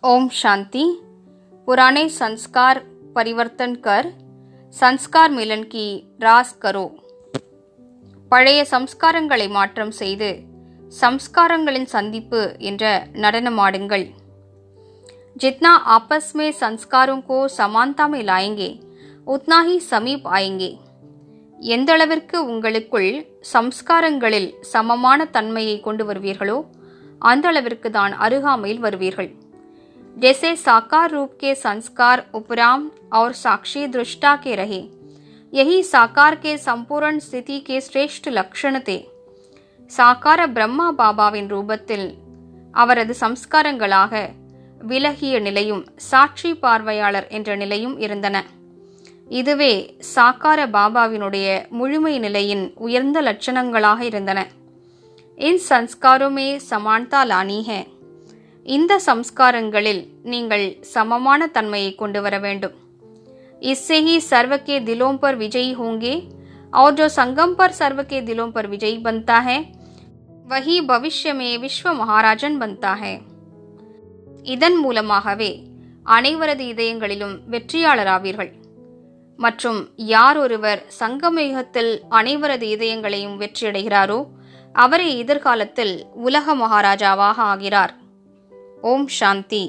ओम शांति। पुराने संस्कार परिवर्तन कर संस्कार मिलन की रास करो. பழைய சம்ஸ்காரங்களை மாற்றம் செய்து சம்ஸ்காரங்களின் சந்திப்பு என்ற நடனமாடுங்கள். जितना आपस में संस्कारों को समानता में लाएंगे उतना ही समीप आएंगे. எந்தளவிற்கு உங்களுக்குள் சம்ஸ்காரங்களில் சமமான தன்மையை கொண்டு வருவீர்களோ அந்த அளவிற்கு தான் அருகாமையில் வருவீர்கள். जैसे साकार रूप के संस्कार उपराम और साक्षी दृष्टा के रहे, यही साकार के संपूर्ण स्थिति के श्रेष्ठ लक्षण थे. साकार பிரம்மா பாபாவின் ரூபத்தில் அவரது சம்ஸ்காரங்களாக விலகிய நிலையும் சாட்சி பார்வையாளர் என்ற நிலையும் இருந்தன. இதுவே சாக்கார பாபாவினுடைய முழுமை நிலையின் உயர்ந்த லட்சணங்களாக இருந்தன. इन संस्कारों में समानता लानी है. இந்த சம்ஸ்காரங்களில் நீங்கள் சமமான தன்மையை கொண்டு வர வேண்டும். इससे ही सर्व के दिलों पर विजयी होंगे और जो संगम पर सर्व के दिलों पर विजयी बनता है वही भविष्य में विश्व महाराजन बनता है. இதன் மூலமாகவே அனைவரது இதயங்களிலும் வெற்றியாளராவீர்கள். மற்றும் யார் ஒருவர் சங்கமயுகத்தில் அனைவரது இதயங்களையும் வெற்றியடைகிறாரோ அவரே எதிர்காலத்தில் உலக மகாராஜாவாக ஆகிறார். ஓம் சாந்தி.